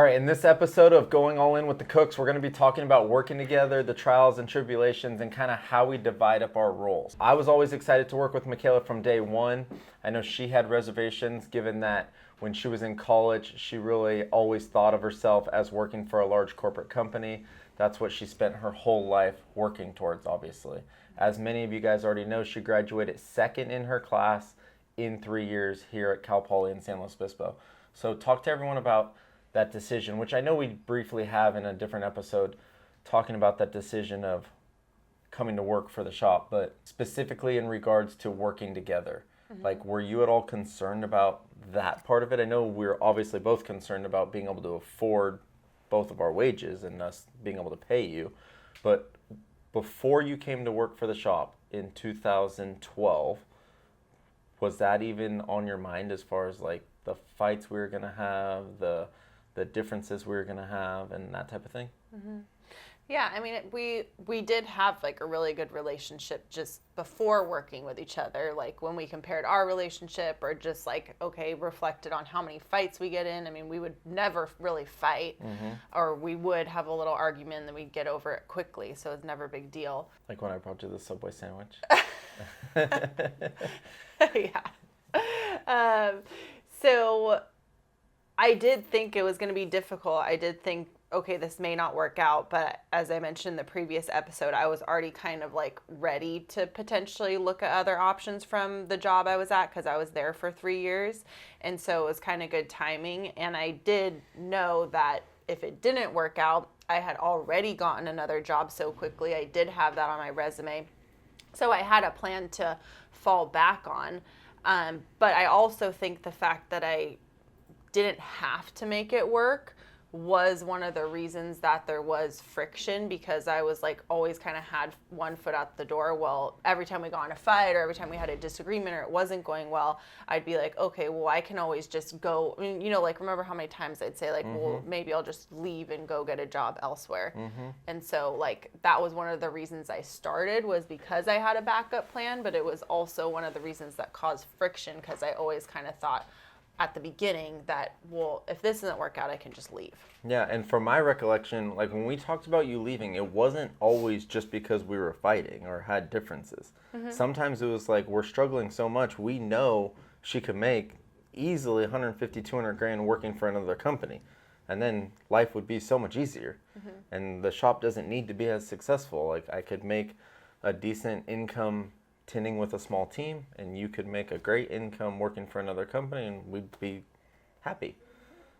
right, in this episode of Going All In with the Cooks, we're going to be talking about working together, the trials and tribulations, and kind of how we divide up our roles. I was always excited to work with Micaela from day one. I know she had reservations given that when she was in college, she really always thought of herself as working for a large corporate company. That's what she spent her whole life working towards, obviously. As many of you guys already know, she graduated second in her class in 3 years here at Cal Poly in San Luis Obispo. So talk to everyone about that decision, which I know we briefly have in a different episode, talking about that decision of coming to work for the shop, but specifically in regards to working together. Like, were you at all concerned about that part of it? I know we're obviously both concerned about being able to afford both of our wages and us being able to pay you, but before you came to work for the shop in 2012, was that even on your mind as far as like the fights we were going to have, the differences we were going to have, and that type of thing? Yeah, I mean, we did have like a really good relationship just before working with each other. Like when we compared our relationship, or just like, okay, reflected on how many fights we get in. I mean, we would never really fight, or we would have a little argument and then we'd get over it quickly. So it's never a big deal. Like when I brought you the Subway sandwich? Yeah. So I did think it was going to be difficult. I did think, okay, this may not work out. But as I mentioned in the previous episode, I was already kind of like ready to potentially look at other options from the job I was at, because I was there for 3 years. And so it was kind of good timing. And I did know that if it didn't work out, I had already gotten another job so quickly. I did have that on my resume. So I had a plan to fall back on. But I also think the fact that I didn't have to make it work was one of the reasons that there was friction, because I was like always kind of had one foot out the door. Well, every time we got in a fight or every time we had a disagreement or it wasn't going well, I'd be like, okay, well, I can always just go. I mean, you know, like, remember how many times I'd say like, well, maybe I'll just leave and go get a job elsewhere. And so like that was one of the reasons I started, was because I had a backup plan, but it was also one of the reasons that caused friction, because I always kind of thought at the beginning that, well, if this doesn't work out, I can just leave. Yeah, and from my recollection, like when we talked about you leaving, it wasn't always just because we were fighting or had differences. Sometimes it was like, we're struggling so much, we know she could make easily 150, 200 grand working for another company. And then life would be so much easier. And the shop doesn't need to be as successful. Like, I could make a decent income tinning with a small team, and you could make a great income working for another company, and we'd be happy.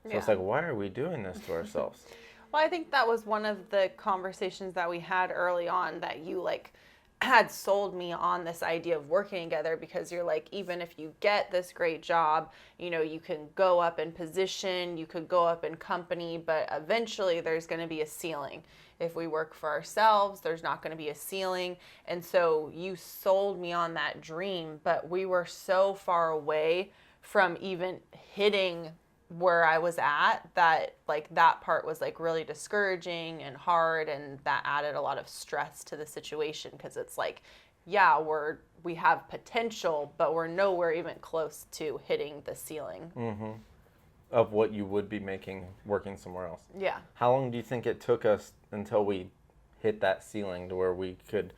So it's like, why are we doing this to ourselves? Well, I think that was one of the conversations that we had early on, that you like had sold me on this idea of working together, because you're like, even if you get this great job, you know, you can go up in position, you could go up in company, but eventually there's going to be a ceiling. If we work for ourselves, there's not going to be a ceiling. And so you sold me on that dream, but we were so far away from even hitting where I was at, that like that part was like really discouraging and hard, and that added a lot of stress to the situation, because it's like, yeah, we have potential, but we're nowhere even close to hitting the ceiling Of what you would be making working somewhere else. Yeah. How long do you think it took us until we hit that ceiling to where we could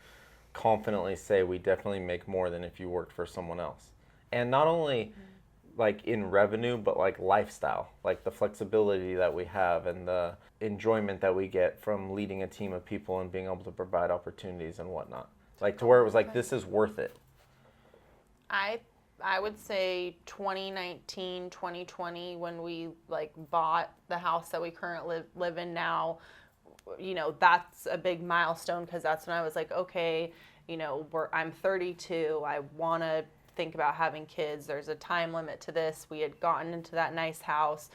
confidently say we definitely make more than if you worked for someone else? And not only like in revenue, but like lifestyle, like the flexibility that we have and the enjoyment that we get from leading a team of people and being able to provide opportunities and whatnot. Like to where it was like, this is worth it. I would say 2019, 2020, when we like bought the house that we currently live in now, you know, that's a big milestone, because that's when I was like, okay, you know, I'm 32, I want to think about having kids. There's a time limit to this. We had gotten into that nice house.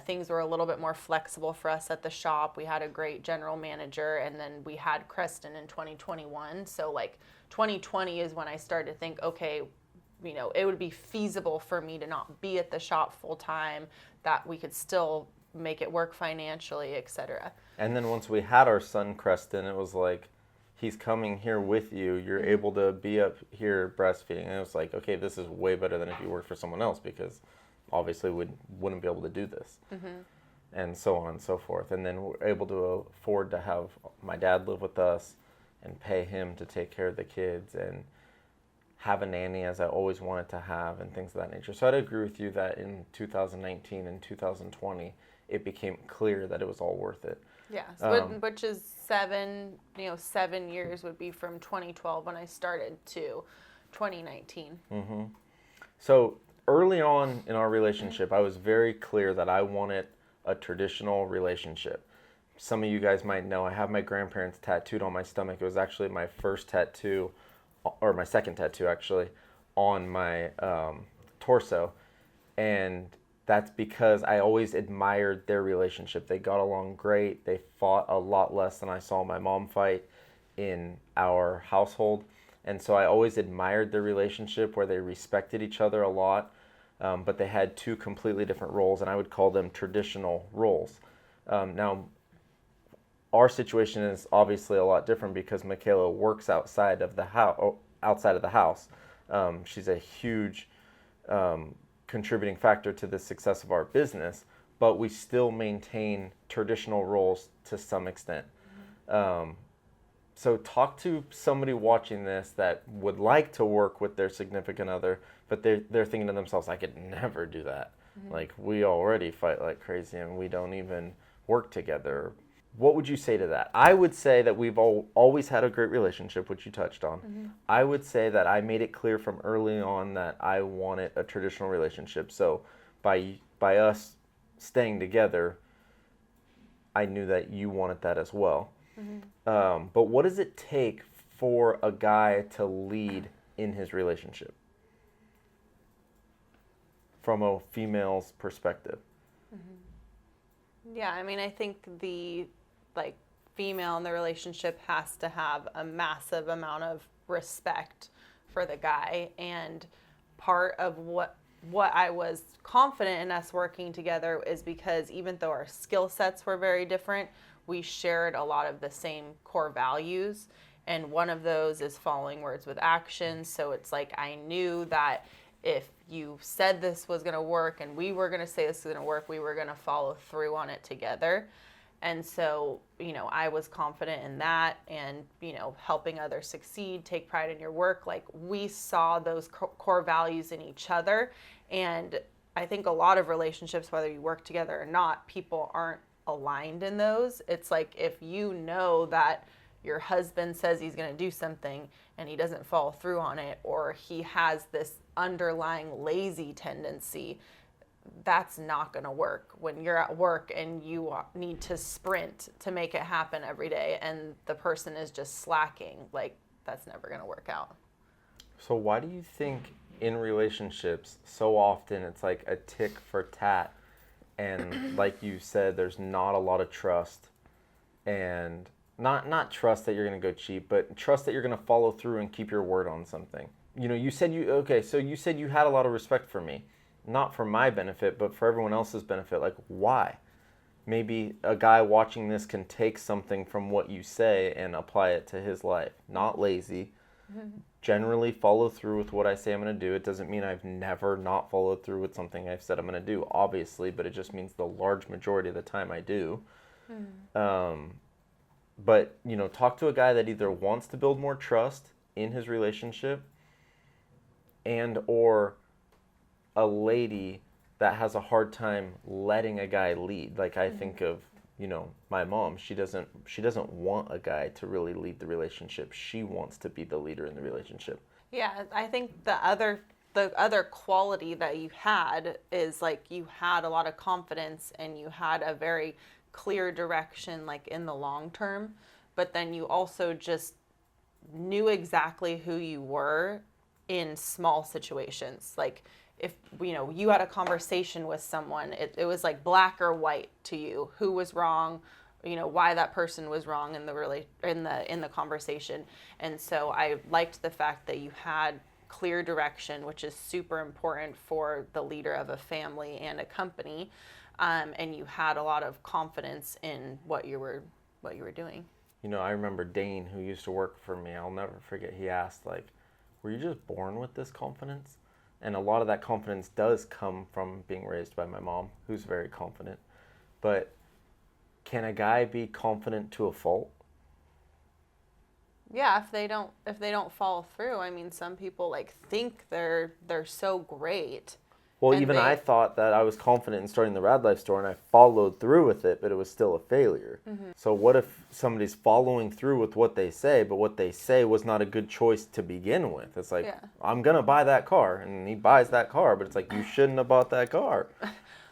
Things were a little bit more flexible for us at the shop. We had a great general manager, and then we had Creston in 2021. So like 2020 is when I started to think, okay, you know, it would be feasible for me to not be at the shop full time, that we could still make it work financially, etc. And then once we had our son Creston, it was like, he's coming here with you. You're able to be up here breastfeeding. And it was like, okay, this is way better than if you worked for someone else, because obviously we wouldn't be able to do this. and so on and so forth. And then we're able to afford to have my dad live with us and pay him to take care of the kids and have a nanny as I always wanted to have and things of that nature. So I'd agree with you that in 2019 and 2020, it became clear that it was all worth it. Yeah, so which is 7 years would be from 2012 when I started to 2019. Mm-hmm. So early on in our relationship, I was very clear that I wanted a traditional relationship. Some of you guys might know I have my grandparents tattooed on my stomach. It was actually my first tattoo, or my second tattoo actually, on my torso. And that's because I always admired their relationship. They got along great. They fought a lot less than I saw my mom fight in our household. And so I always admired their relationship where they respected each other a lot, but they had two completely different roles, and I would call them traditional roles. Now, our situation is obviously a lot different because Micaela works outside of the house. She's a huge contributing factor to the success of our business, but we still maintain traditional roles to some extent. So talk to somebody watching this that would like to work with their significant other, but they're thinking to themselves, I could never do that. Like, we already fight like crazy and we don't even work together. What would you say to that? I would say that we've always had a great relationship, which you touched on. I would say that I made it clear from early on that I wanted a traditional relationship. So by us staying together, I knew that you wanted that as well. But what does it take for a guy to lead in his relationship from a female's perspective? Yeah, I mean, I think the female in the relationship has to have a massive amount of respect for the guy, and part of what I was confident in us working together is because even though our skill sets were very different, we shared a lot of the same core values, and one of those is following words with action. So it's like I knew that if you said this was going to work and we were going to say this was going to work, we were going to follow through on it together. And so, I was confident in that, and, helping others succeed, take pride in your work. Like, we saw those core values in each other. And I think a lot of relationships, whether you work together or not, people aren't aligned in those. It's like, if you know that your husband says he's going to do something and he doesn't follow through on it, or he has this underlying lazy tendency, that's not going to work when you're at work and you need to sprint to make it happen every day and the person is just slacking. Like, that's never going to work out. So why do you think in relationships so often it's like a tick for tat, and like you said, there's not a lot of trust, and not trust that you're going to go cheap, but trust that you're going to follow through and keep your word on something? You said you said you had a lot of respect for me. Not for my benefit, but for everyone else's benefit. Like, why? Maybe a guy watching this can take something from what you say and apply it to his life. Not lazy. Generally follow through with what I say I'm going to do. It doesn't mean I've never not followed through with something I've said I'm going to do, obviously, but it just means the large majority of the time I do. But, talk to a guy that either wants to build more trust in his relationship and or a lady that has a hard time letting a guy lead. Like, I think of, my mom. She doesn't want a guy to really lead the relationship. She wants to be the leader in the relationship. Yeah, I think the other quality that you had is, like, you had a lot of confidence and you had a very clear direction, like, in the long term, but then you also just knew exactly who you were in small situations. Like, if you had a conversation with someone, it was like black or white to you, who was wrong, why that person was wrong in the conversation. And so I liked the fact that you had clear direction, which is super important for the leader of a family and a company, and you had a lot of confidence in what you were doing. I remember Dane, who used to work for me. I'll never forget. He asked, like, were you just born with this confidence? And a lot of that confidence does come from being raised by my mom, who's very confident. but can a guy be confident to a fault? Yeah, if they don't follow through. I mean, some people like think they're so great. Well, And even I thought that I was confident in starting the Rad Life store, and I followed through with it, but it was still a failure. So what if somebody's following through with what they say, but what they say was not a good choice to begin with? It's like, Yeah. I'm going to buy that car, and he buys that car, but it's like, you shouldn't have bought that car.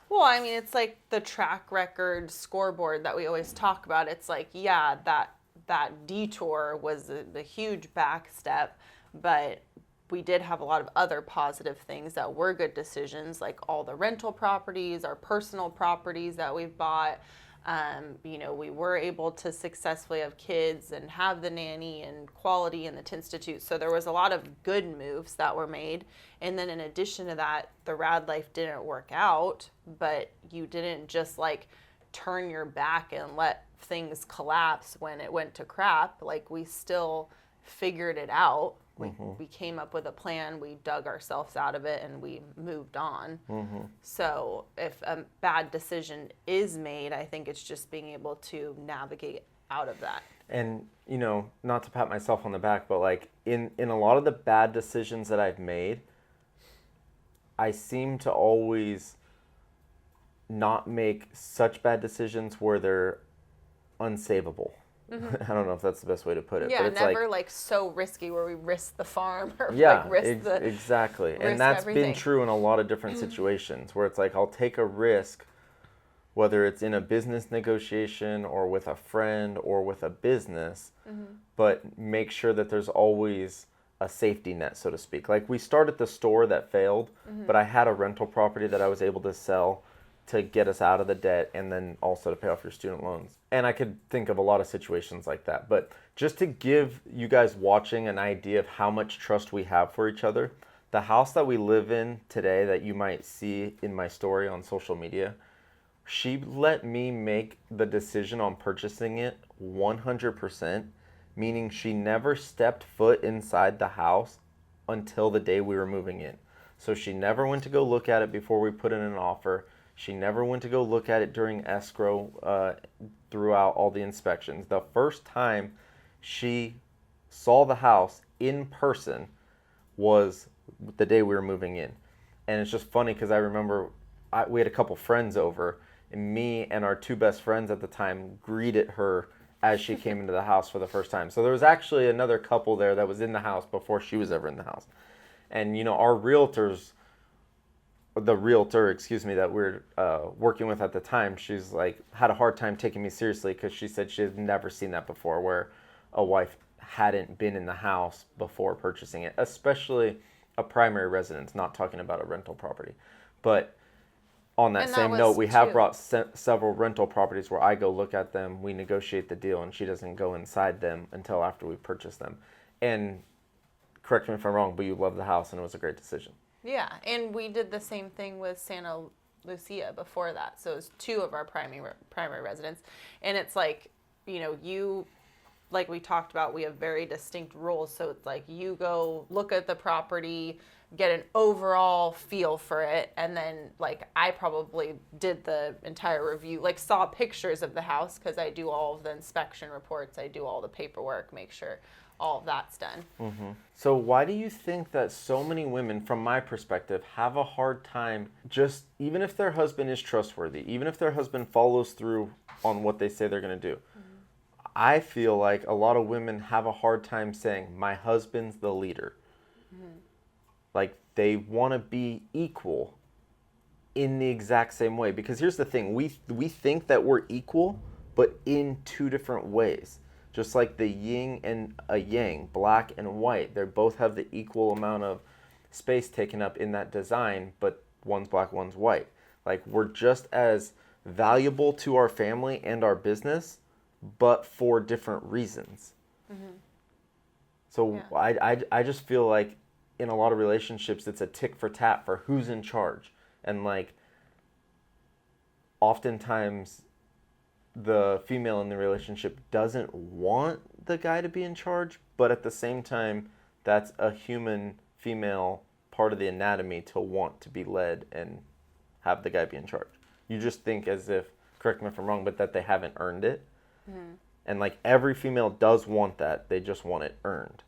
Well, I mean, it's like the track record scoreboard that we always talk about. It's like, yeah, that detour was the huge back step, but we did have a lot of other positive things that were good decisions, like all the rental properties, our personal properties that we've bought. We were able to successfully have kids and have the nanny and quality in the Tinstitute. So there was a lot of good moves that were made. And then in addition to that, the Rad Life didn't work out, but you didn't just like turn your back and let things collapse when it went to crap. Like we still figured it out. We came up with a plan, we dug ourselves out of it, and we moved on. So if a bad decision is made, I think it's just being able to navigate out of that. And, not to pat myself on the back, but like in a lot of the bad decisions that I've made, I seem to always not make such bad decisions where they're unsavable. I don't know if that's the best way to put it. Yeah, but it's never like so risky where we risk the farm or yeah, like risk the exactly. risk And that's everything. been true in a lot of different situations where it's like I'll take a risk, whether it's in a business negotiation or with a friend or with a business, but make sure that there's always a safety net, so to speak. Like we started the store that failed, but I had a rental property that I was able to sell to get us out of the debt and then also to pay off your student loans. And I could think of a lot of situations like that. But just to give you guys watching an idea of how much trust we have for each other, the house that we live in today that you might see in my story on social media, she let me make the decision on purchasing it 100%, meaning she never stepped foot inside the house until the day we were moving in. So she never went to go look at it before we put in an offer. She never went to go look at it during escrow throughout all the inspections. The first time she saw the house in person was the day we were moving in. And it's just funny because I remember we had a couple friends over, and me and our two best friends at the time greeted her as she came into the house for the first time. So there was actually another couple there that was in the house before she was ever in the house. And, our the realtor, that we're working with at the time, she's like had a hard time taking me seriously because she said she had never seen that before, where a wife hadn't been in the house before purchasing it, especially a primary residence, not talking about a rental property. But on that same note, we have brought several rental properties where I go look at them, we negotiate the deal, and she doesn't go inside them until after we purchase them. And correct me if I'm wrong, but you love the house and it was a great decision. Yeah, and we did the same thing with Santa Lucia before that. So it was two of our primary residents. And it's like, like we talked about, we have very distinct roles. So it's like you go look at the property, get an overall feel for it. And then like I probably did the entire review, like saw pictures of the house because I do all of the inspection reports. I do all the paperwork, make sure all of that's done. So why do you think that so many women, from my perspective, have a hard time just, even if their husband is trustworthy, even if their husband follows through on what they say they're going to do? I feel like a lot of women have a hard time saying, my husband's the leader. Like they want to be equal in the exact same way. Because here's the thing, we think that we're equal, but in two different ways. Just like the yin and a yang, black and white, they both have the equal amount of space taken up in that design, but one's black, one's white. Like we're just as valuable to our family and our business, but for different reasons. So yeah. I just feel like in a lot of relationships, it's a tick for tat for who's in charge. And like oftentimes the female in the relationship doesn't want the guy to be in charge, but at the same time, that's a human female part of the anatomy to want to be led and have the guy be in charge. You just think as if correct me if I'm wrong, but that they haven't earned it. And like every female does want that. They just want it earned.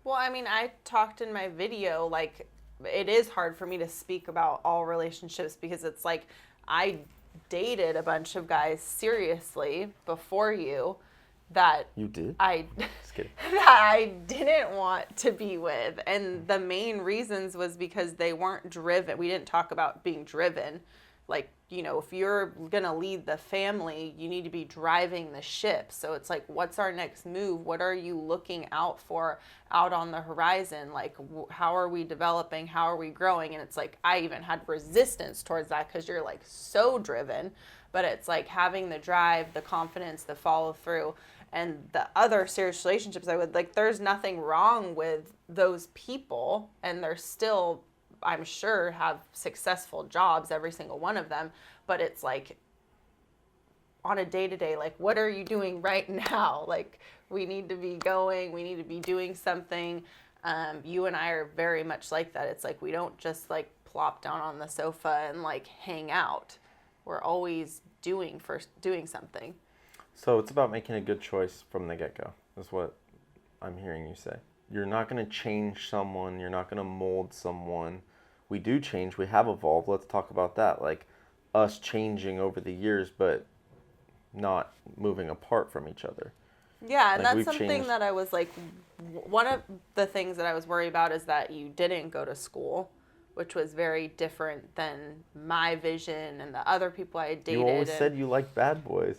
Well, I mean, I talked in my video, like, it is hard for me to speak about all relationships because it's like I dated a bunch of guys seriously before you that You did? I Just kidding. that I didn't want to be with. And the main reasons was because they weren't driven. We didn't talk about being driven. Like, you know, if you're going to lead the family, you need to be driving the ship. So it's like, what's our next move? What are you looking out for out on the horizon? Like, how are we developing? How are we growing? And it's like, I even had resistance towards that because you're like so driven. But it's like having the drive, the confidence, the follow through. And the other serious relationships I would like, there's nothing wrong with those people. And they're still, I'm sure, have successful jobs, every single one of them. But it's like on a day-to-day, like, what are you doing right now? Like, we need to be going, we need to be doing something. You and I are very much like that. It's like we don't just like plop down on the sofa and like hang out. We're always doing something. So it's about making a good choice from the get-go, is what I'm hearing you say. You're not going to change someone. You're not going to mold someone. We do change. We have evolved. Let's talk about that. Like us changing over the years, but not moving apart from each other. Yeah, and Like, that's we've something changed. that I was like, one of the things that I was worried about is that you didn't go to school, which was very different than my vision and the other people I had dated. You always said you liked bad boys.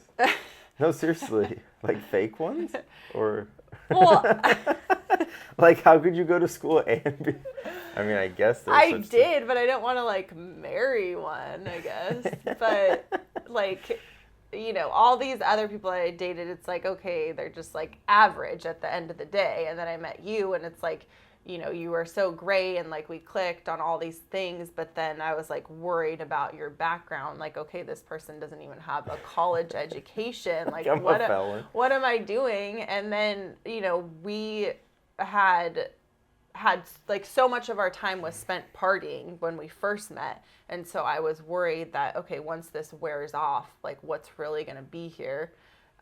No, seriously. Like fake ones? Or Well, like how could you go to school and be... I mean, I guess there's I such did, but I didn't want to like marry one, I guess. But like, you know, all these other people I dated, it's like, okay, they're just like average at the end of the day. And then I met you and it's like, you know, you were so great and like we clicked on all these things, but then I was like worried about your background. Like, okay, this person doesn't even have a college education. Like, I'm a felon. what am I doing? And then, you know, we had like so much of our time was spent partying when we first met. And so I was worried that, okay, once this wears off, like what's really going to be here?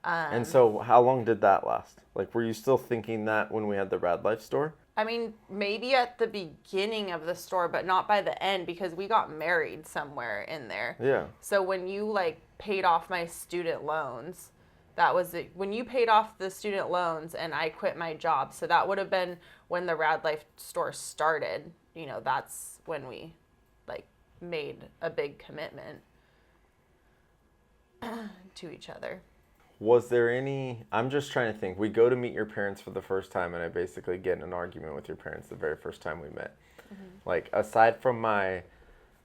And so how long did that last? Like, were you still thinking that when we had the Rad Life store? I mean, maybe at the beginning of the store, but not by the end because we got married somewhere in there. Yeah. So when you like paid off my student loans, that was it. When you paid off the student loans and I quit my job. So that would have been when the Rad Life store started. You know, that's when we like made a big commitment to each other. Was there any... I'm just trying to think. We go to meet your parents for the first time, and I basically get in an argument with your parents the very first time we met. Mm-hmm. Like, aside from my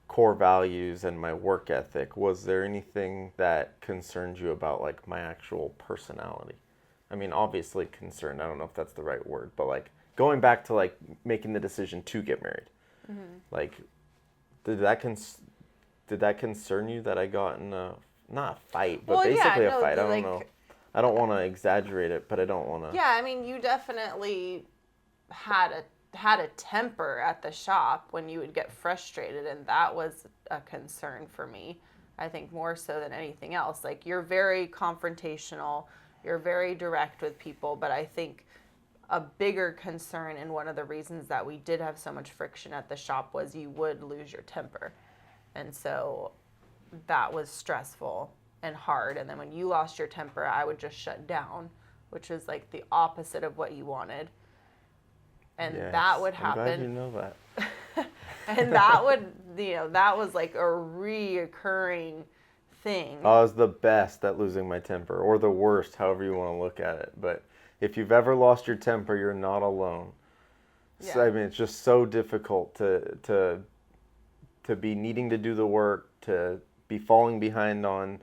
core values and my work ethic, was there anything that concerned you about, like, my actual personality? I mean, obviously concerned. I don't know if that's the right word, but, like, going back to, like, making the decision to get married. Mm-hmm. Like, did that concern you that I got in a... Not a fight, but basically a fight. I don't know. I don't want to exaggerate it, but I don't want to... Yeah, I mean, you definitely had a temper at the shop when you would get frustrated, and that was a concern for me. I think more so than anything else. Like, you're very confrontational, you're very direct with people, but I think a bigger concern and one of the reasons that we did have so much friction at the shop was you would lose your temper. And so that was stressful and hard. And then when you lost your temper, I would just shut down, which was like the opposite of what you wanted. And yes, that would happen. I'm glad you know that. And that would, you know, that was like a reoccurring thing. I was the best at losing my temper, or the worst, however you want to look at it. But if you've ever lost your temper, you're not alone. Yeah. So, I mean, it's just so difficult to be needing to do the work, to be falling behind on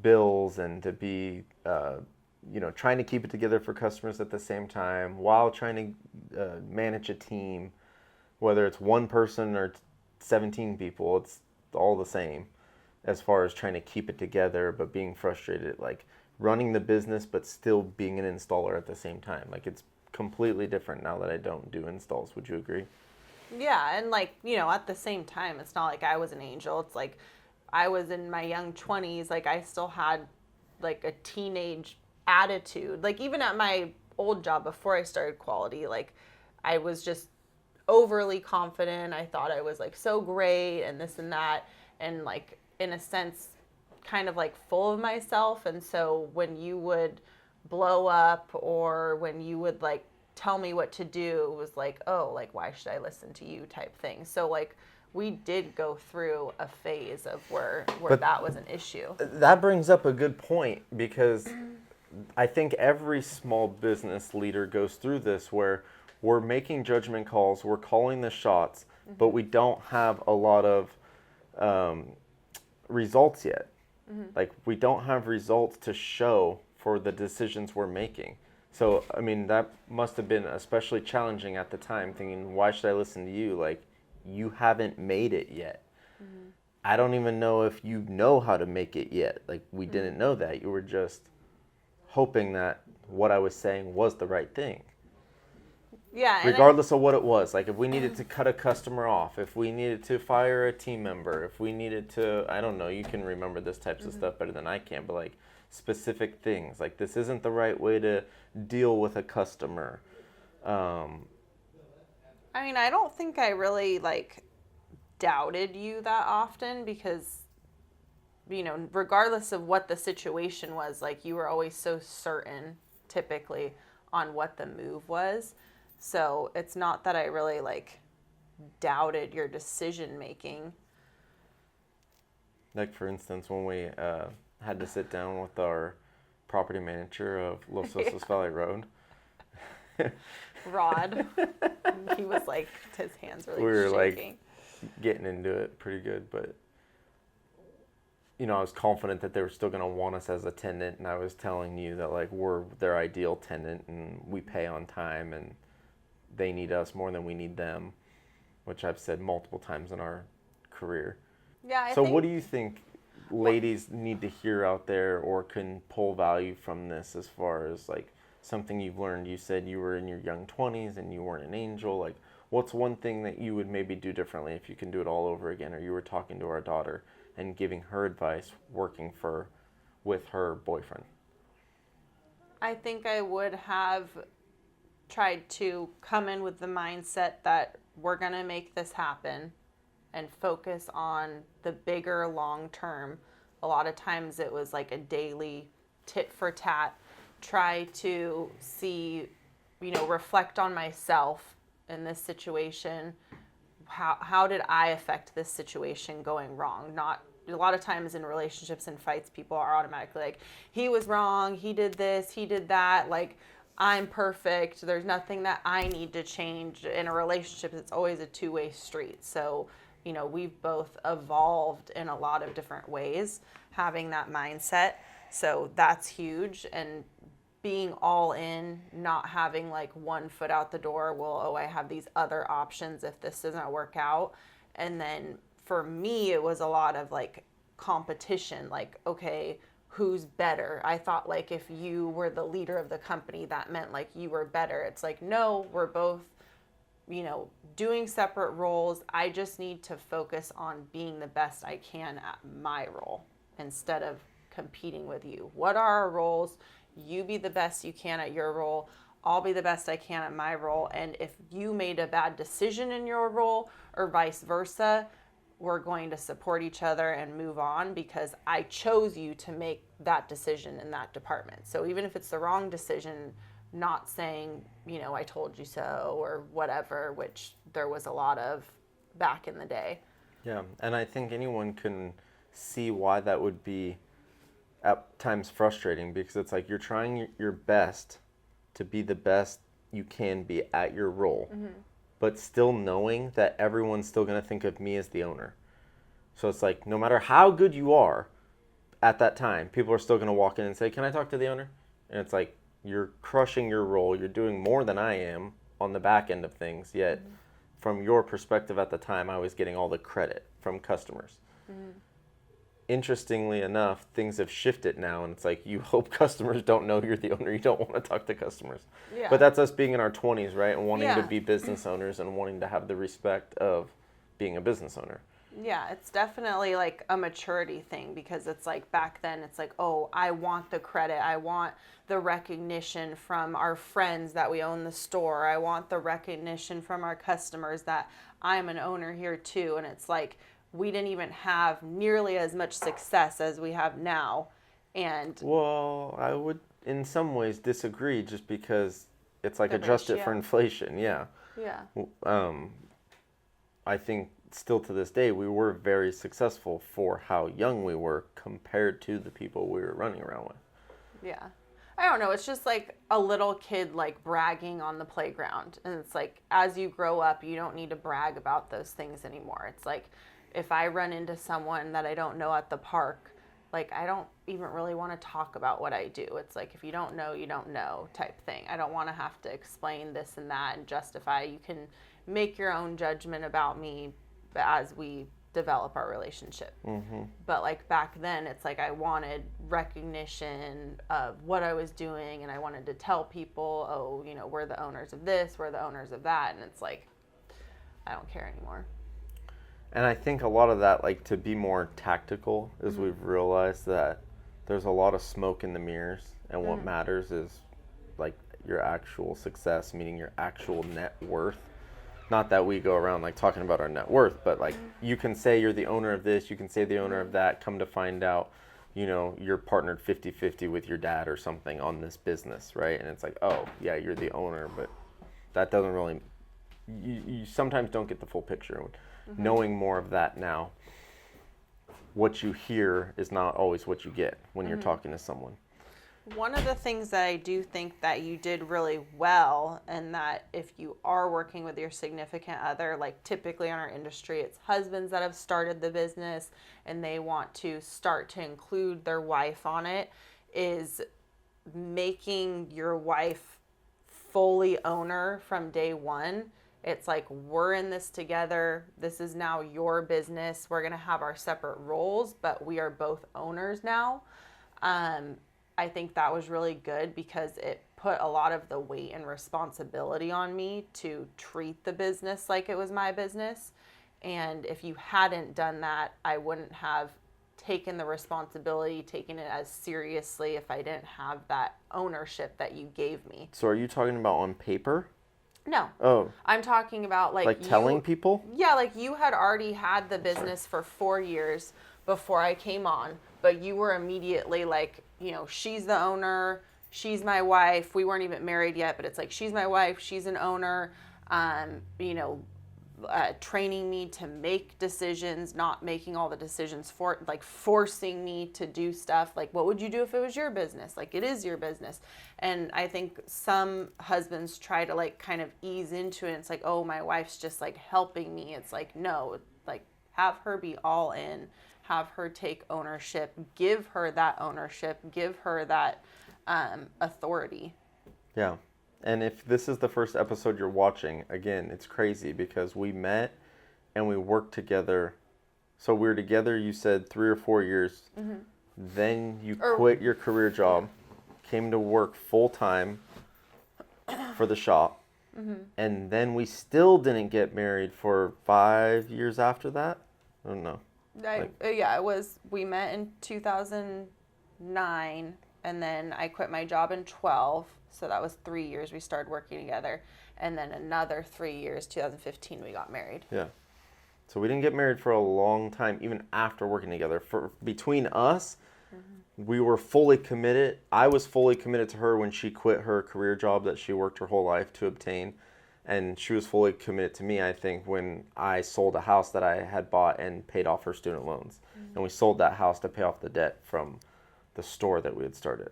bills, and to be, trying to keep it together for customers at the same time while trying to manage a team, whether it's one person or 17 people, it's all the same as far as trying to keep it together, but being frustrated, like running the business, but still being an installer at the same time. Like, it's completely different now that I don't do installs. Would you agree? Yeah, and like, you know, at the same time, it's not like I was an angel. It's like I was in my young 20s, like I still had like a teenage attitude. Like even at my old job before I started quality, like I was just overly confident. I thought I was like so great and this and that, and like in a sense kind of like full of myself. And so when you would blow up or when you would like tell me what to do, it was like, oh, like why should I listen to you type thing. So like we did go through a phase of where But that was an issue. that brings up a good point, because I think every small business leader goes through this, where we're making judgment calls, we're calling the shots, but we don't have a lot of results yet. Like we don't have results to show for the decisions we're making. So, I mean, that must have been especially challenging at the time, thinking, why should I listen to you? Like, you haven't made it yet. I don't even know if you know how to make it yet. Like, we didn't know that. You were just hoping that what I was saying was the right thing. Yeah. Regardless of what it was. Like, if we needed to cut a customer off, if we needed to fire a team member, if we needed to, I don't know, you can remember this types of stuff better than I can, but like specific things. Like, this isn't the right way to deal with a customer. I mean, I don't think I really like doubted you that often because, you know, regardless of what the situation was, like you were always so certain typically on what the move was. So it's not that I really like doubted your decision making. Like, for instance, when we had to sit down with our property manager of Los Osos Valley Road. Rod. He was like, his hands were like We were shaking. like getting into it pretty good, but you know, I was confident that they were still going to want us as a tenant, and I was telling you that like we're their ideal tenant and we pay on time and they need us more than we need them, which I've said multiple times in our career. Yeah. So what do you think ladies need to hear out there or can pull value from this, as far as like something you've learned? You said you were in your young 20s and you weren't an angel. Like, what's one thing that you would maybe do differently if you can do it all over again? Or you were talking to our daughter and giving her advice working with her boyfriend. I think I would have tried to come in with the mindset that we're going to make this happen and focus on the bigger long term. A lot of times it was like a daily tit for tat. Try to see, you know, reflect on myself in this situation. How did I affect this situation going wrong? Not a lot of times in relationships and fights, people are automatically like, he was wrong, he did this, he did that. Like, I'm perfect. There's nothing that I need to change. In a relationship, it's always a two-way street. So, you know, we've both evolved in a lot of different ways, having that mindset. So that's huge. And being all in, not having like one foot out the door, well, oh, I have these other options if this doesn't work out. And then for me, it was a lot of like competition, like, okay, who's better? I thought like if you were the leader of the company, that meant like you were better. It's like, no, we're both, you know, doing separate roles. I just need to focus on being the best I can at my role instead of competing with you. What are our roles? You be the best you can at your role. I'll be the best I can at my role. And if you made a bad decision in your role or vice versa, we're going to support each other and move on because I chose you to make that decision in that department. So even if it's the wrong decision, not saying, you know, I told you so or whatever, which there was a lot of back in the day. Yeah, and I think anyone can see why that would be at times frustrating, because it's like you're trying your best to be the best you can be at your role, but still knowing that everyone's still going to think of me as the owner. So it's like no matter how good you are at that time, people are still going to walk in and say, can I talk to the owner? And it's like you're crushing your role. You're doing more than I am on the back end of things, yet from your perspective at the time, I was getting all the credit from customers. Interestingly enough, things have shifted now, and it's like you hope customers don't know you're the owner. You don't want to talk to customers. Yeah. But that's us being in our 20s, right? And wanting Yeah. to be business owners and wanting to have the respect of being a business owner. Yeah, it's definitely like a maturity thing, because it's like back then it's like, oh, I want the credit. I want the recognition from our friends that we own the store. I want the recognition from our customers that I'm an owner here too. And it's like we didn't even have nearly as much success as we have now. And Well, I would in some ways disagree just because it's like the adjusted for ratio. inflation. Yeah. Yeah. Um, I think still to this day we were very successful for how young we were compared to the people we were running around with. Yeah. I don't know. It's just like a little kid like bragging on the playground. And it's like as you grow up, you don't need to brag about those things anymore. It's like if I run into someone that I don't know at the park, like I don't even really want to talk about what I do. It's like if you don't know, you don't know type thing. I don't want to have to explain this and that and justify. You can make your own judgment about me as we develop our relationship. But like back then, it's like I wanted recognition of what I was doing, and I wanted to tell people, oh, you know, we're the owners of this, we're the owners of that, and it's like I don't care anymore. And I think a lot of that, like to be more tactical, is we've realized that there's a lot of smoke in the mirrors, and what matters is like your actual success, meaning your actual net worth. Not that we go around like talking about our net worth, but like you can say you're the owner of this, you can say the owner of that, come to find out, you know, you're partnered 50-50 with your dad or something on this business, right? And it's like, oh, yeah, you're the owner, but that doesn't really, you sometimes don't get the full picture. Knowing more of that now, what you hear is not always what you get when you're talking to someone. One of the things that I do think that you did really well, and that if you are working with your significant other, like typically in our industry, it's husbands that have started the business and they want to start to include their wife on it, is making your wife fully owner from day one. It's like, we're in this together. This is now your business. We're going to have our separate roles, but we are both owners now. I think that was really good because it put a lot of the weight and responsibility on me to treat the business like it was my business. And if you hadn't done that, I wouldn't have taken the responsibility, taken it as seriously if I didn't have that ownership that you gave me. So are you talking about on paper? No. Oh. I'm talking about like telling people? Yeah, like you had already had the business for 4 years before I came on, but you were immediately like, you know, she's the owner, she's my wife. We weren't even married yet, but it's like, she's my wife, she's an owner, you know, training me to make decisions, not making all the decisions for, like forcing me to do stuff. Like, what would you do if it was your business? Like, it is your business. And I think some husbands try to like kind of ease into it. It's like, oh, my wife's just like helping me. It's like, no, like have her be all in, have her take ownership, give her that ownership, give her that authority. Yeah. And if this is the first episode you're watching, again, it's crazy because we met and we worked together. So we were together, you said 3 or 4 years. Then you quit your career job, came to work full time for the shop. And then we still didn't get married for 5 years after that. I don't know. Yeah, it was, we met in 2009, and then I quit my job in 12. So that was 3 years we started working together. And then another 3 years, 2015, we got married. Yeah. So we didn't get married for a long time, even after working together. For between us, we were fully committed. I was fully committed to her when she quit her career job that she worked her whole life to obtain. And she was fully committed to me, I think, when I sold a house that I had bought and paid off her student loans. And we sold that house to pay off the debt from the store that we had started.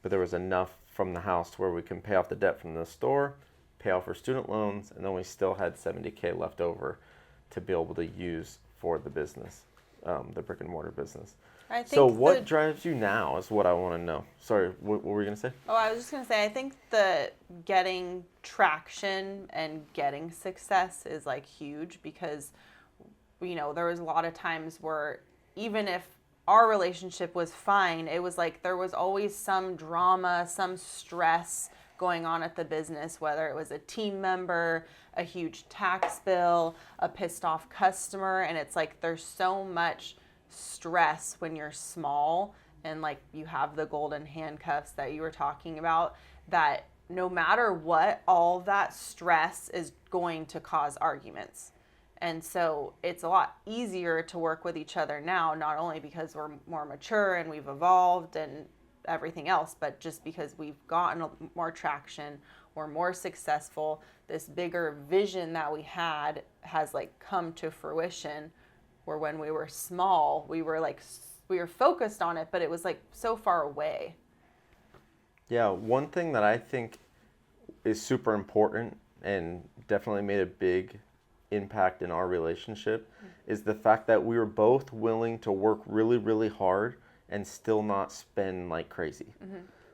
But there was enough from the house to where we can pay off the debt from the store, pay off her student loans, and then we still had $70K left over to be able to use for the business, the brick and mortar business. I think so what drives you now is what I want to know. Sorry, what were you going to say? Oh, I was just going to say, I think the getting traction and getting success is like huge because, you know, there was a lot of times where even if our relationship was fine, it was like there was always some drama, some stress going on at the business, whether it was a team member, a huge tax bill, a pissed off customer. And it's like there's so much stress when you're small and like you have the golden handcuffs that you were talking about, that no matter what, all that stress is going to cause arguments. And so it's a lot easier to work with each other now, not only because we're more mature and we've evolved and everything else, but just because we've gotten more traction, we're more successful. This bigger vision that we had has like come to fruition, where when we were small, we were focused on it, but it was like so far away. Yeah, one thing that I think is super important and definitely made a big impact in our relationship is the fact that we were both willing to work really, really hard and still not spend like crazy.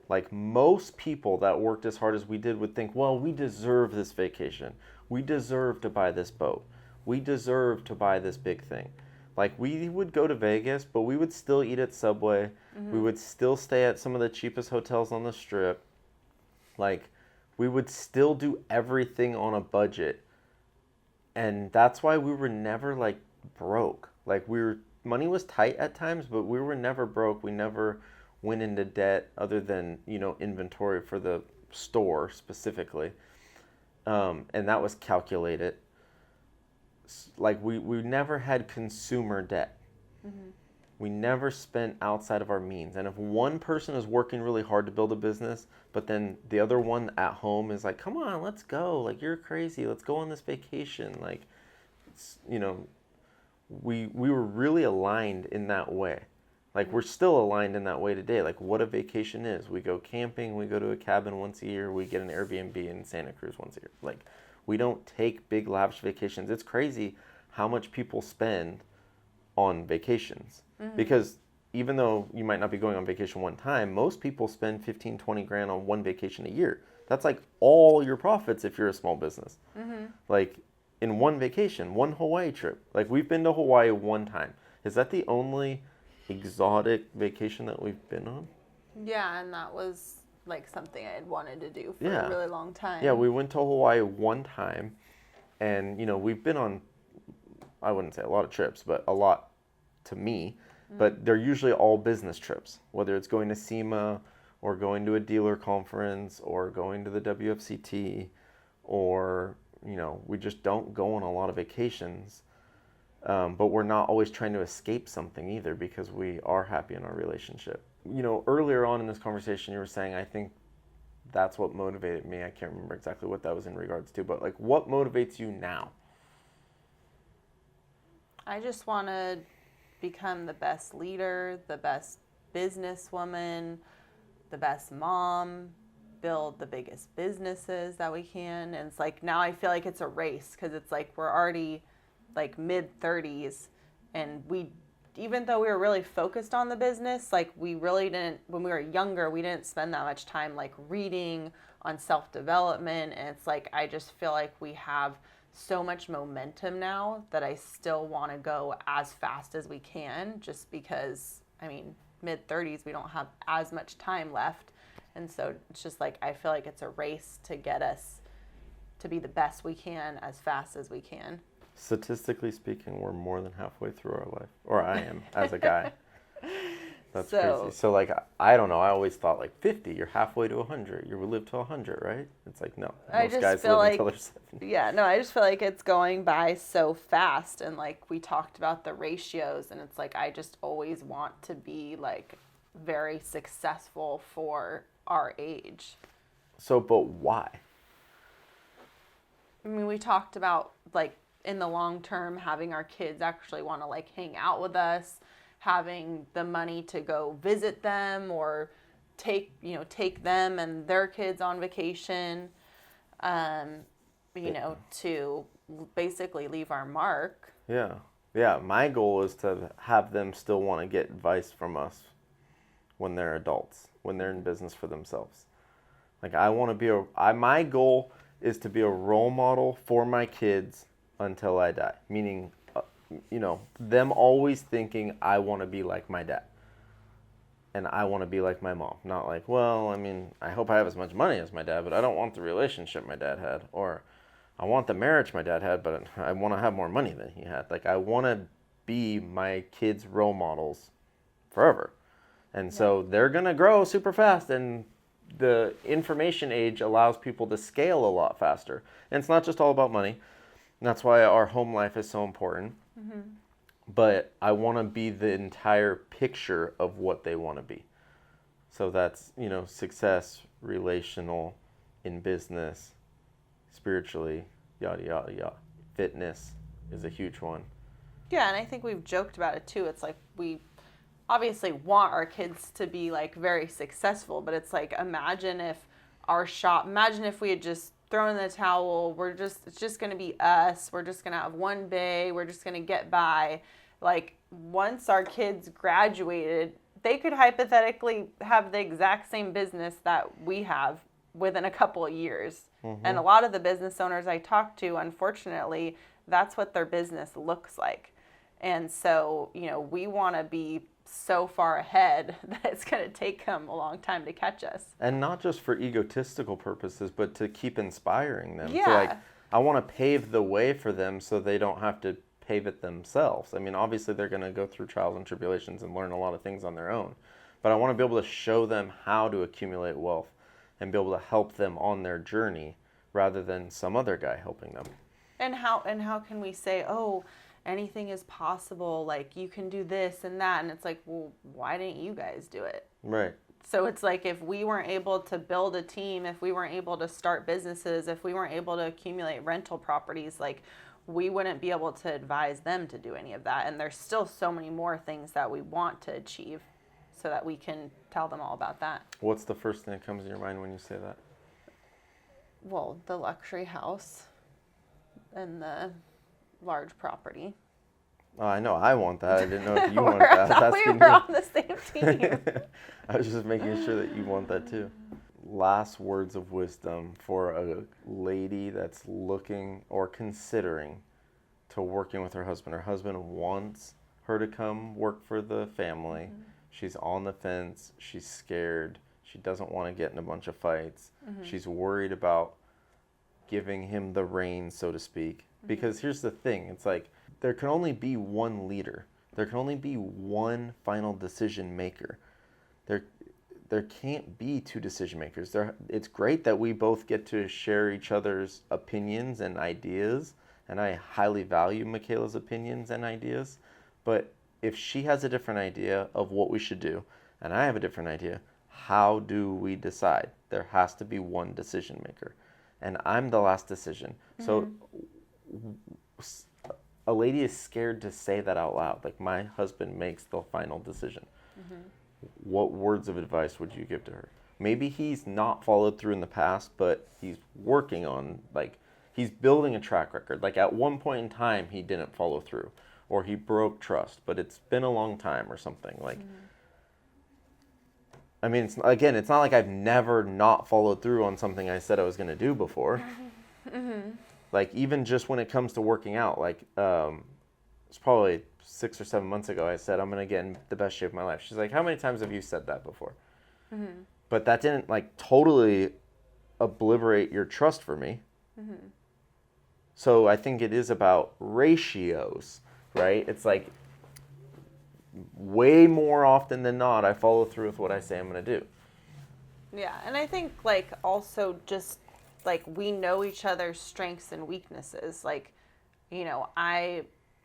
Like most people that worked as hard as we did would think, well, we deserve this vacation. We deserve to buy this boat. We deserve to buy this big thing. Like we would go to Vegas, but we would still eat at Subway. We would still stay at some of the cheapest hotels on the strip. Like we would still do everything on a budget. And that's why we were never like broke. Like money was tight at times, but we were never broke. We never went into debt other than, inventory for the store specifically. And that was calculated. Like we never had consumer debt. We never spent outside of our means. And if one person is working really hard to build a business, but then the other one at home is like, come on, let's go. Like, you're crazy. Let's go on this vacation. Like, we were really aligned in that way. Like, we're still aligned in that way today. Like, what a vacation is. We go camping. We go to a cabin once a year. We get an Airbnb in Santa Cruz once a year. Like, we don't take big lavish vacations. It's crazy how much people spend on vacations. Because even though you might not be going on vacation one time, most people spend 15, 20 grand on one vacation a year. That's like all your profits if you're a small business. Like in one vacation, one Hawaii trip. Like we've been to Hawaii one time. Is that the only exotic vacation that we've been on? Yeah, and that was like something I had wanted to do for a really long time. Yeah, we went to Hawaii one time, and we've been on, I wouldn't say a lot of trips, but a lot to me. But they're usually all business trips, whether it's going to SEMA or going to a dealer conference or going to the WFCT, or, we just don't go on a lot of vacations. But we're not always trying to escape something either, because we are happy in our relationship. Earlier on in this conversation, you were saying, I think that's what motivated me. I can't remember exactly what that was in regards to, but like, what motivates you now? I just want to become the best leader, the best businesswoman, the best mom, build the biggest businesses that we can. And it's like, now I feel like it's a race, because it's like we're already like mid-30s, and even though we were really focused on the business, like we really didn't, when we were younger, we didn't spend that much time like reading on self-development. And it's like, I just feel like we have so much momentum now that I still want to go as fast as we can, just because, mid-30s, we don't have as much time left. And so it's just like, I feel like it's a race to get us to be the best we can as fast as we can. Statistically speaking, we're more than halfway through our life. Or I am, as a guy. That's crazy. So, like, I don't know. I always thought, like, 50, you're halfway to 100. You will live to 100, right? It's like, no. Most guys live until they're 70. Yeah, no, I just feel like it's going by so fast. And, like, we talked about the ratios. And it's like, I just always want to be, like, very successful for our age. So, but why? We talked about, like, in the long term, having our kids actually want to, like, hang out with us, having the money to go visit them or take them and their kids on vacation, to basically leave our mark. Yeah. Yeah. My goal is to have them still want to get advice from us when they're adults, when they're in business for themselves. Like, I want to be my goal is to be a role model for my kids until I die. Meaning, them always thinking I want to be like my dad. and I want to be like my mom. Not like, well, I mean, I hope I have as much money as my dad, but I don't want the relationship my dad had. Or I want the marriage my dad had, but I want to have more money than he had. Like, I want to be my kids' role models forever. And so they're going to grow super fast, and the information age allows people to scale a lot faster. And it's not just all about money. And that's why our home life is so important. Mm-hmm. But I want to be the entire picture of what they want to be. So that's, success, relational, in business, spiritually, yada, yada, yada. Fitness is a huge one. Yeah, and I think we've joked about it too. It's like we obviously want our kids to be like very successful, but it's like imagine if we had just thrown in the towel, it's just going to be us, we're just going to have one bay, we're just going to get by. Like once our kids graduated, they could hypothetically have the exact same business that we have within a couple of years. Mm-hmm. And a lot of the business owners I talk to, unfortunately, that's what their business looks like. And so, we want to be so far ahead that it's going to take them a long time to catch us. And not just for egotistical purposes, but to keep inspiring them. Yeah. So I want to pave the way for them so they don't have to pave it themselves. I mean, obviously they're going to go through trials and tribulations and learn a lot of things on their own. But I want to be able to show them how to accumulate wealth and be able to help them on their journey rather than some other guy helping them. And how can we say, oh, anything is possible, like you can do this and that, and it's like, well, why didn't you guys do it? Right. So it's like if we weren't able to build a team, if we weren't able to start businesses, if we weren't able to accumulate rental properties, like we wouldn't be able to advise them to do any of that. And there's still so many more things that we want to achieve so that we can tell them all about that. What's the first thing that comes to your mind when you say that? Well, the luxury house and the large property. Oh, I know. I want that. I didn't know if you wanted I that. thought we were on the same team. I was just making sure that you want that too. Last words of wisdom for a lady that's looking or considering to working with her husband. Her husband wants her to come work for the family. Mm-hmm. She's on the fence. She's scared. She doesn't want to get in a bunch of fights. Mm-hmm. She's worried about giving him the reins, so to speak. Mm-hmm. Because here's the thing. It's like there can only be one leader. There can only be one final decision maker. There can't be two decision makers. It's great that we both get to share each other's opinions and ideas, and I highly value Micaela's opinions and ideas. But if she has a different idea of what we should do, and I have a different idea, how do we decide? There has to be one decision maker, and I'm the last decision. Mm-hmm. So a lady is scared to say that out loud. Like, my husband makes the final decision. Mm-hmm. What words of advice would you give to her? Maybe he's not followed through in the past, but he's working on, he's building a track record. Like, at one point in time, he didn't follow through, or he broke trust, but it's been a long time or something. Like, mm-hmm. I mean, it's not like I've never not followed through on something I said I was going to do before. Mm-hmm. Like, even just when it comes to working out, it's probably 6 or 7 months ago, I said, I'm going to get in the best shape of my life. She's like, how many times have you said that before? Mm-hmm. But that didn't, totally obliterate your trust for me. Mm-hmm. So I think it is about ratios, right? It's like way more often than not, I follow through with what I say I'm going to do. Yeah, and I think, also just, we know each other's strengths and weaknesses.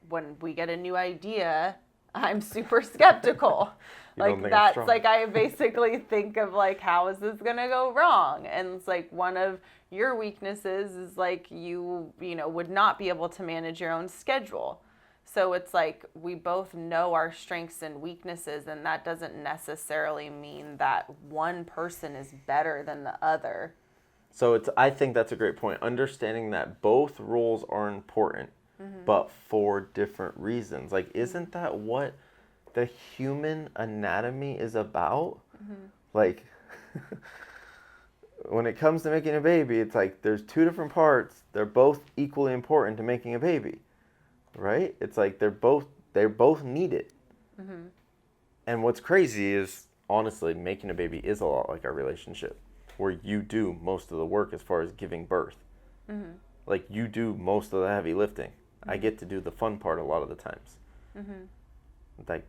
When we get a new idea, I'm super skeptical. I basically think of how is this gonna go wrong? And it's one of your weaknesses is you would not be able to manage your own schedule. So it's we both know our strengths and weaknesses, and that doesn't necessarily mean that one person is better than the other. So I think that's a great point. Understanding that both roles are important. Mm-hmm. But for different reasons. Isn't that what the human anatomy is about? Mm-hmm. When it comes to making a baby, it's there's two different parts. They're both equally important to making a baby, right? It's they're both needed. Mm-hmm. And what's crazy is honestly, making a baby is a lot like our relationship, where you do most of the work as far as giving birth. Mm-hmm. Like, you do most of the heavy lifting. Mm-hmm. I get to do the fun part a lot of the times. Mm-hmm. Like,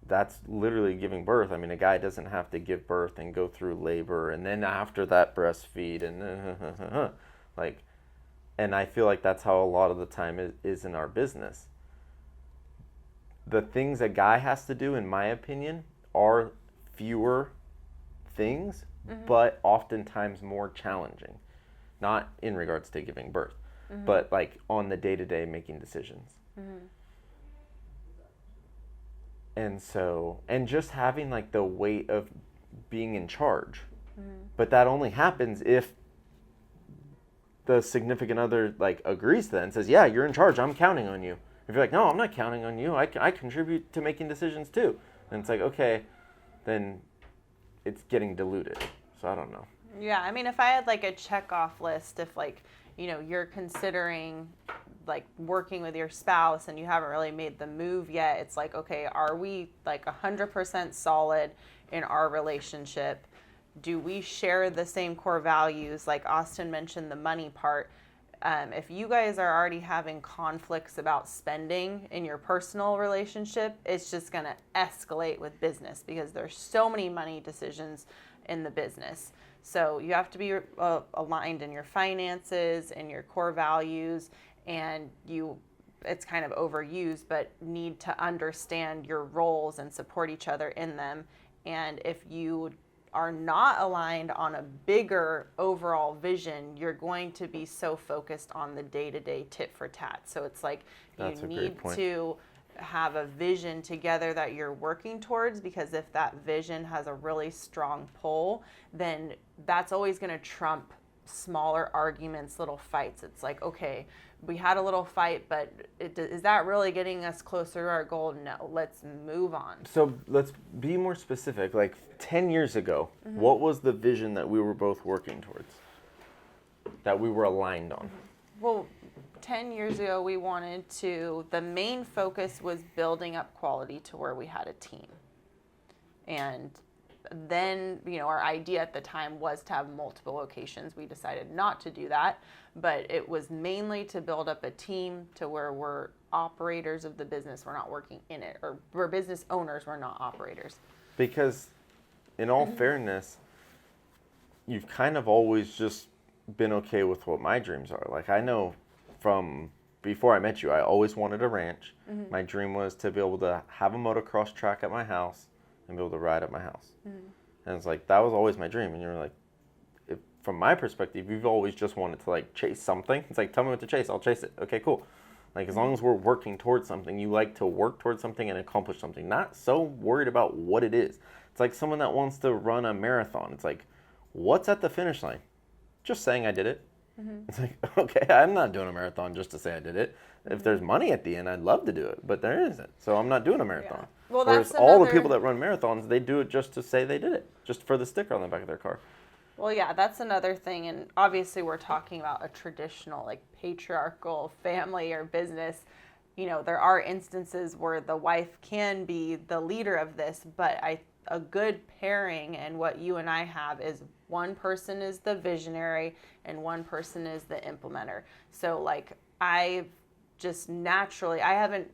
that's literally giving birth. I mean, a guy doesn't have to give birth and go through labor and then after that breastfeed and like, and I feel like that's how a lot of the time is in our business. The things a guy has to do, in my opinion, are fewer things, but oftentimes more challenging. Not in regards to giving birth, but like on the day-to-day making decisions. And so, and just having like the weight of being in charge. But that only happens if the significant other like agrees to that and says, yeah, you're in charge, I'm counting on you. If you're like, no, I'm not counting on you, I contribute to making decisions too. And it's like, okay, then it's getting diluted. So I don't know. Yeah, I mean, if I had like a check-off list, if like, you know, you're considering like working with your spouse and you haven't really made the move yet, it's like, okay, are we like 100% solid in our relationship? Do we share the same core values? Like Austin mentioned, the money part. If you guys are already having conflicts about spending in your personal relationship, it's just going to escalate with business because there's so many money decisions in the business. So you have to be aligned in your finances and your core values, and it's kind of overused, but need to understand your roles and support each other in them. And if you are not aligned on a bigger overall vision, you're going to be so focused on the day-to-day tit for tat. So it's like you need to have a vision together that you're working towards, because if that vision has a really strong pull, then that's always going to trump smaller arguments, little fights. It's like, okay, we had a little fight, but is that really getting us closer to our goal? No, let's move on. So let's be more specific. Like 10 years ago, what was the vision that we were both working towards, that we were aligned on? Well, 10 years ago, the main focus was building up quality to where we had a team. And then, you know, our idea at the time was to have multiple locations. We decided not to do that, but it was mainly to build up a team to where we're operators of the business. We're not working in it, or we're business owners. We're not operators. Because in all fairness, you've kind of always just been okay with what my dreams are. Like, I know from before I met you, I always wanted a ranch. My dream was to be able to have a motocross track at my house and be able to ride at my house. And it's like, that was always my dream. And you're like, from my perspective, you've always just wanted to like chase something. It's like, tell me what to chase, I'll chase it. Okay, cool. Like, as long as we're working towards something, you like to work towards something and accomplish something, not so worried about what it is. It's like someone that wants to run a marathon. It's like, what's at the finish line? Just saying I did it. It's like, okay, I'm not doing a marathon just to say I did it. If there's money at the end, I'd love to do it, but there isn't. So I'm not doing a marathon. Yeah. Well, whereas all the people that run marathons, they do it just to say they did it, just for the sticker on the back of their car. Well, yeah, that's another thing. And obviously we're talking about a traditional, like, patriarchal family or business. You know, there are instances where the wife can be the leader of this, but a good pairing, and what you and I have, is one person is the visionary and one person is the implementer. So like, I haven't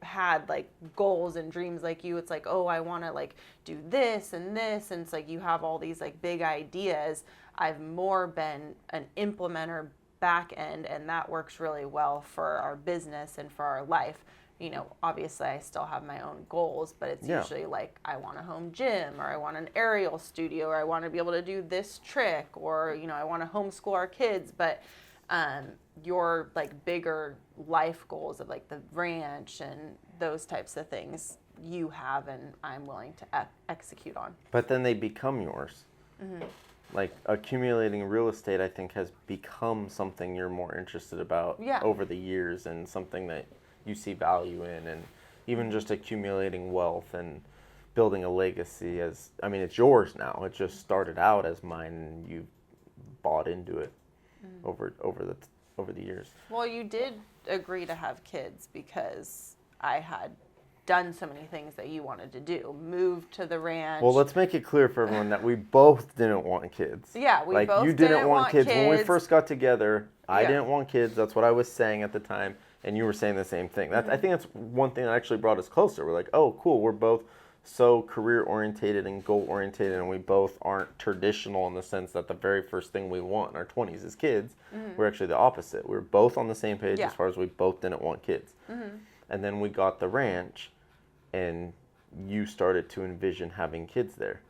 had like goals and dreams like you. It's like, oh, I want to like do this and this, and it's like you have all these like big ideas. I've more been an implementer back end, and that works really well for our business and for our life. You know, obviously I still have my own goals, but it's usually like, I want a home gym, or I want an aerial studio, or I want to be able to do this trick, or, you know, I want to homeschool our kids. But your like bigger life goals of like the ranch and those types of things you have, and I'm willing to execute on. But then they become yours. Like, accumulating real estate, I think, has become something you're more interested about over the years, and something that you see value in, and even just accumulating wealth and building a legacy. It's yours now. It just started out as mine, and you bought into it over the years. Well, you did agree to have kids because I had done so many things that you wanted to do. Move to the ranch. Well, let's make it clear for everyone that we both didn't want kids. Yeah, we like, both you didn't want kids. kids. When we first got together, I Yeah. didn't want kids. That's what I was saying at the time, and you were saying the same thing. I think that's one thing that actually brought us closer. We're like, oh, cool, we're both so career-orientated and goal-orientated, and we both aren't traditional in the sense that the very first thing we want in our 20s is kids. We're actually the opposite. We're both on the same page as far as we both didn't want kids. And then we got the ranch, and you started to envision having kids there.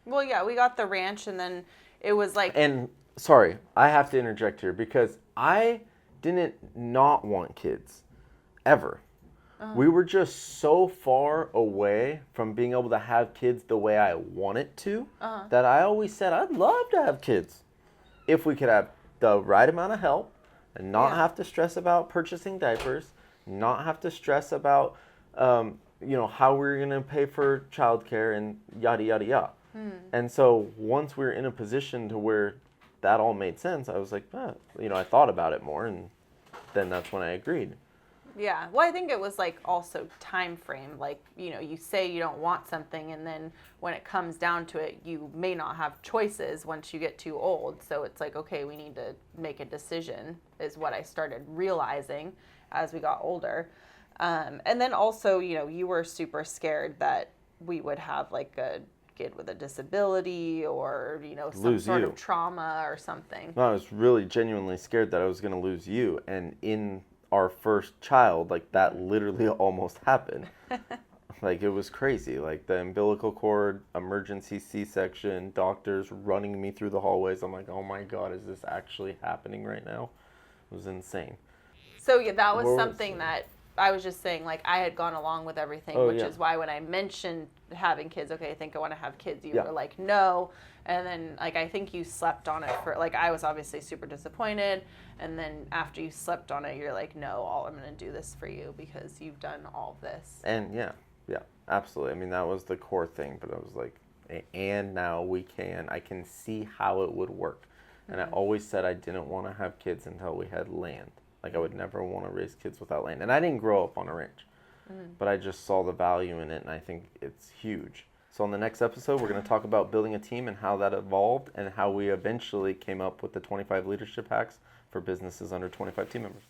Well, yeah, we got the ranch, and then it was like... And, sorry, I have to interject here, because I didn't not want kids, ever. We were just so far away from being able to have kids the way I wanted to, that I always said, I'd love to have kids. If we could have the right amount of help, and not have to stress about purchasing diapers, not have to stress about, how we're going to pay for childcare and yada, yada, yada. And so once we were in a position to where that all made sense, I was like, I thought about it more, and then that's when I agreed. Yeah. Well, I think it was like also time frame. Like, you say you don't want something, and then when it comes down to it, you may not have choices once you get too old. So it's like, okay, we need to make a decision, is what I started realizing as we got older. And then also, you were super scared that we would have like a kid with a disability or, some sort of trauma or something. No, I was really genuinely scared that I was going to lose you. And in our first child, like, that literally almost happened. Like, it was crazy. Like, the umbilical cord, emergency C-section, doctors running me through the hallways. I'm like, oh my God, is this actually happening right now? It was insane. So yeah, that was something that I was just saying, like, I had gone along with everything, which is why when I mentioned having kids, okay, I think I want to have kids, you were like, no. And then, like, I think you slept on it for, like, I was obviously super disappointed. And then after you slept on it, you're like, no, I'm going to do this for you because you've done all of this. And yeah, absolutely. I mean, that was the core thing, but I was like, and now I can see how it would work. And I always said I didn't want to have kids until we had land. Like, I would never want to raise kids without land. And I didn't grow up on a ranch, but I just saw the value in it, and I think it's huge. So on the next episode, we're going to talk about building a team and how that evolved and how we eventually came up with the 25 leadership hacks for businesses under 25 team members.